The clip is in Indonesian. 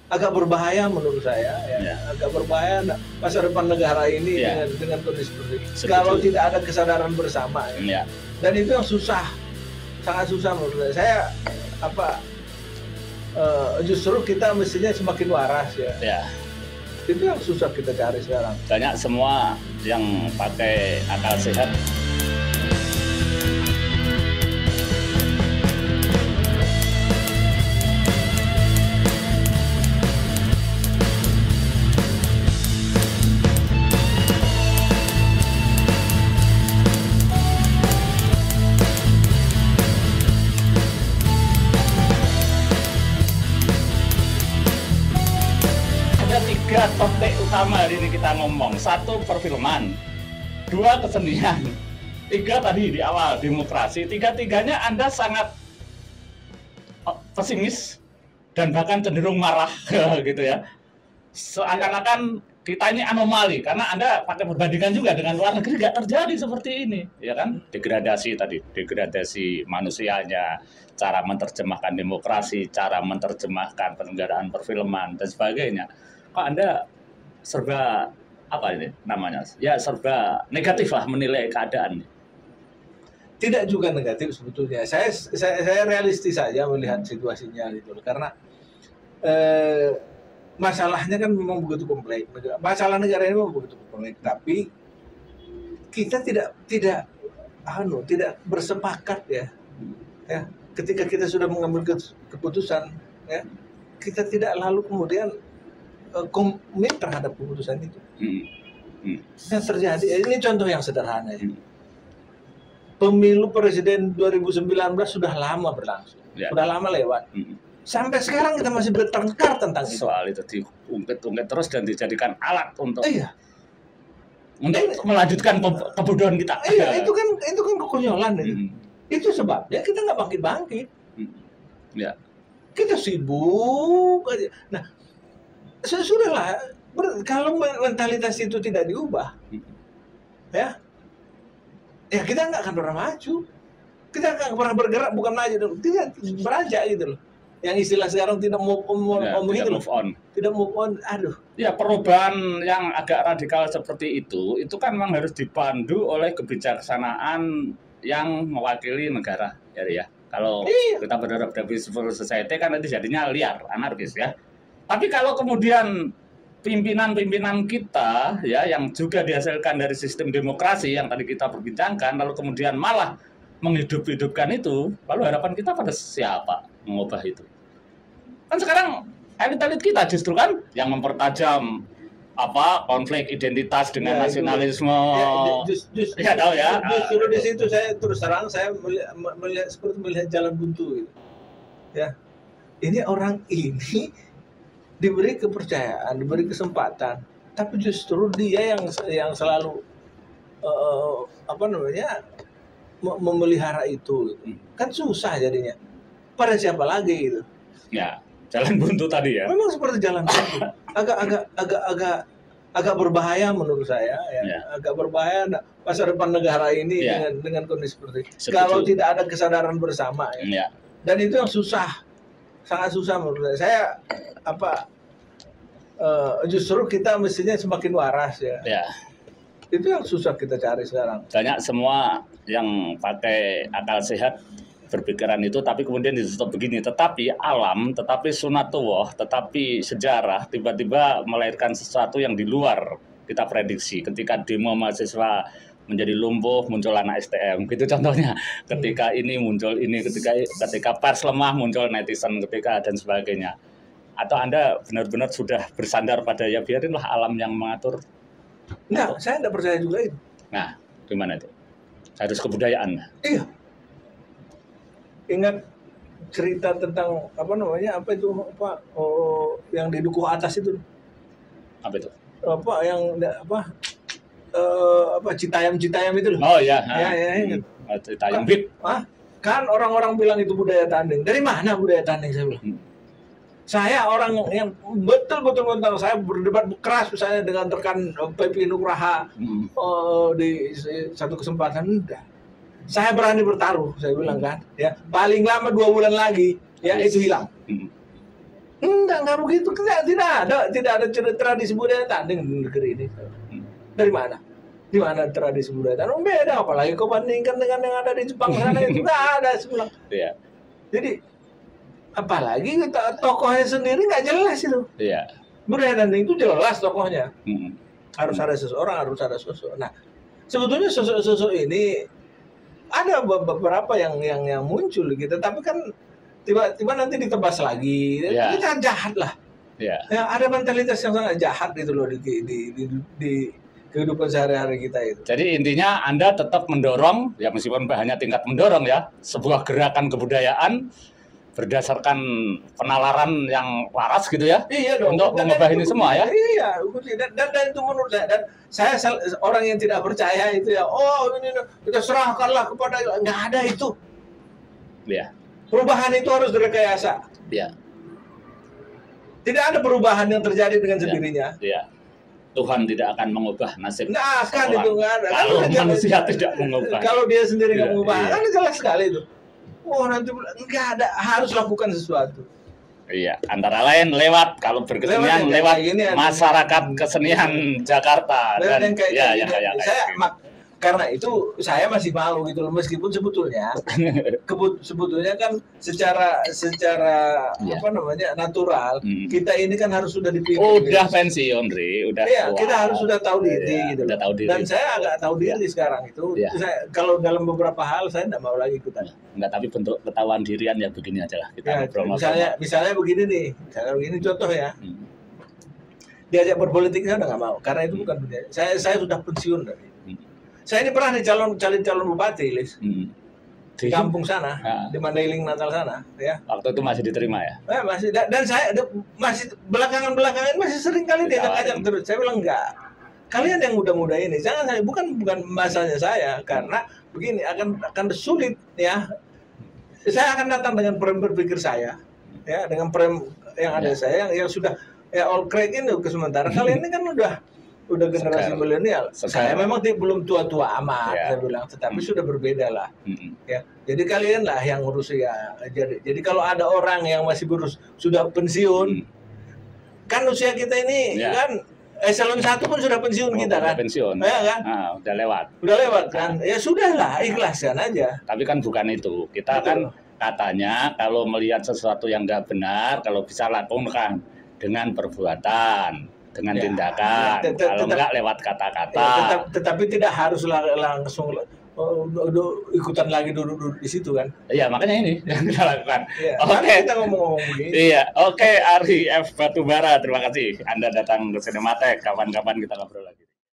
agak berbahaya menurut saya ya. Agak berbahaya masa depan negara ini dengan kondisi seperti ini. Kalau tidak ada kesadaran bersama ya. Dan itu yang susah, sangat susah menurut saya. Justru kita mestinya semakin waras ya. Itu yang susah kita cari sekarang. Banyak semua yang pakai akal sehat. Tiga topik utama hari ini kita ngomong. Satu, perfilman. Dua, kesenian. Tiga, tadi di awal, demokrasi. Tiga-tiganya Anda sangat pesimis dan bahkan cenderung marah gitu ya. Seakan-akan kita ini anomali karena Anda pakai perbandingan juga dengan luar negeri, nggak terjadi seperti ini, ya kan? Degradasi tadi, degradasi manusianya, cara menerjemahkan demokrasi, cara menerjemahkan penyelenggaraan perfilman dan sebagainya. Kok Anda serba apa ini namanya? Ya serba negatif lah menilai keadaan. Tidak juga negatif sebetulnya. Saya realistis saja melihat situasinya gitu. Karena masalahnya kan memang begitu kompleks. Masalah negara ini memang begitu kompleks. Tapi kita tidak bersepakat ya. Ketika kita sudah mengambil keputusan, ya, kita tidak lalu kemudian komit terhadap keputusan itu. Yang terjadi, ini contoh yang sederhana ya. Pemilu presiden 2019 sudah lama berlangsung, sudah lama lewat. Sampai sekarang kita masih bertengkar tentang soal itu, diungkit-ungkit terus dan dijadikan alat untuk melanjutkan kebodohan kita. Iya, itu kan kekonyolan itu. Itu sebabnya kita nggak bangkit-bangkit. Kita sibuk aja. Nah, sudahlah, kalau mentalitas itu tidak diubah, ya kita nggak akan pernah maju. Kita nggak pernah bergerak, bukan maju, tidak beranjak gitu loh. Yang istilah sekarang tidak move on. Aduh. Ya, perubahan yang agak radikal seperti itu kan memang harus dipandu oleh kebijaksanaan yang mewakili negara, ya. Kalau kita berharap dari civil society kan nanti jadinya liar, anarkis ya. Tapi kalau kemudian pimpinan-pimpinan kita ya yang juga dihasilkan dari sistem demokrasi yang tadi kita perbincangkan, lalu kemudian malah menghidup-hidupkan itu, lalu harapan kita pada siapa mengubah itu? Kan sekarang elit-elit kita justru kan yang mempertajam konflik identitas dengan nasionalisme. Justru di situ saya terus terang saya melihat jalan buntu gitu. Ya. Ini orang ini diberi kepercayaan, diberi kesempatan, tapi justru dia yang selalu memelihara itu. Kan susah jadinya. Pada siapa lagi gitu? Ya, jalan buntu tadi ya. Memang seperti jalan buntu. Agak berbahaya menurut saya ya. Agak berbahaya masa depan negara ini dengan kondisi seperti ini. Kalau tidak ada kesadaran bersama ya. Dan itu yang susah. Sangat susah menurut saya. Justru kita mestinya semakin waras ya. Itu yang susah kita cari sekarang. Banyak semua yang pakai akal sehat berpikiran itu, tapi kemudian ditutup begini. Tetapi alam, tetapi sunatullah, tetapi sejarah tiba-tiba melahirkan sesuatu yang di luar kita prediksi. Ketika demo mahasiswa menjadi lumpuh, muncul anak STM, gitu contohnya. Ketika ini muncul ini, ketika pers lemah muncul netizen, ketika dan sebagainya. Atau Anda benar-benar sudah bersandar pada ya biarinlah alam yang mengatur? Enggak, saya tidak percaya juga itu. Nah, gimana itu? Harus kebudayaan. Iya. Ingat cerita tentang yang di dukuh atas itu? Apa itu? Citayam itu loh. Oh ya. Ingat. Citayam Bib. Kan orang-orang bilang itu budaya tanding. Dari mana budaya tanding saya bilang? Saya orang yang betul-betul saya berdebat keras misalnya dengan rekan PP Nugraha di satu kesempatan. Enggak. Saya berani bertaruh, saya bilang kan, ya paling lama 2 bulan lagi, ya itu hilang. nggak begitu. Tidak ada tradisi budaya tanding di negeri ini. Dari mana? Di mana tradisi budaya tanding? Beda, apalagi kau bandingkan dengan yang ada di Jepang sana itu nggak ada sebelah. Iya. Jadi apalagi tokohnya sendiri nggak jelas itu. Iya. Budaya tanding itu jelas tokohnya. Harus ada seseorang, harus ada sosok. Nah, sebetulnya sosok-sosok ini ada beberapa yang muncul gitu, tapi kan tiba-tiba nanti ditebas lagi. Ya. Kita jahat lah. Ya. Ya, ada mentalitas yang sangat jahat itu loh di kehidupan sehari-hari kita itu. Jadi intinya Anda tetap mendorong, ya meskipun hanya tingkat mendorong ya, sebuah gerakan kebudayaan berdasarkan penalaran yang waras gitu ya. Iya dong. Untuk mengubah ini semua ya. Iya, dan itu menurut saya, dan saya orang yang tidak percaya itu ya, oh ini kita serahkanlah kepada, nggak ada itu. Iya. Perubahan itu harus direkayasa. Iya. Tidak ada perubahan yang terjadi dengan sendirinya. Iya. Tuhan tidak akan mengubah nasib. Nah, kan itu nggak ada. Kalau manusia tidak mengubah. Kalau dia sendiri nggak mengubah, Iya. kan jelas sekali itu. Oh nanti nggak ada, harus lakukan sesuatu. Iya, antara lain lewat kalau berkesenian lewat masyarakat kesenian Jakarta dan kayak saya karena itu saya masih malu gitu loh, meskipun sebetulnya sebetulnya kan secara apa namanya natural kita ini kan harus sudah dipilih. Udah pensiun, Ri, udah. Iya, kita harus sudah tahu diri gitu. Udah tahu diri. Dan saya agak tahu diri sekarang itu. Saya kalau dalam beberapa hal saya tidak mau lagi ikutan. Enggak, tapi bentuk ketahuan dirian ya begini aja lah kita. Misalnya begini nih, misalnya begini contoh ya. Diajak berpolitik saya udah nggak mau, karena itu bukan budaya. Saya sudah pensiun dari. Saya ini pernah calon bupati, Lis. Di kampung sana, di Mandailing Natal sana, ya. Waktu itu masih diterima ya? Masih, dan saya masih belakangan masih sering kali diajak terus. Saya bilang enggak. Kalian yang muda-muda ini, jangan saya bukan masanya saya, karena begini akan sulit ya. Saya akan datang dengan frame berpikir saya, ya, dengan frame yang ada saya yang sudah ya all crack ini ke sementara. Kalian ini kan udah generasi milenial. Saya memang belum tua-tua amat, saya bilang, tetapi sudah berbeda lah. Ya, jadi kalian lah yang urus ya. Jadi kalau ada orang yang masih sudah pensiun, kan usia kita ini kan eselon 1 pun sudah pensiun kita kan. Pensiun. Ya kan? Udah lewat. Udah lewat kan. Ya sudahlah, ikhlaskan aja. Tapi kan bukan itu. Kita kan katanya kalau melihat sesuatu yang nggak benar, kalau bisa lakukan dengan perbuatan, dengan tindakan, kalau enggak lewat kata-kata. Tetapi tidak harus langsung ikutan lagi duduk di situ kan. Iya, makanya ini yang kita lakukan. Oke, kita ngomong begini. Iya, oke, Ari F. Batubara, terima kasih Anda datang ke Sinematek. Kapan-kapan kita ngobrol lagi.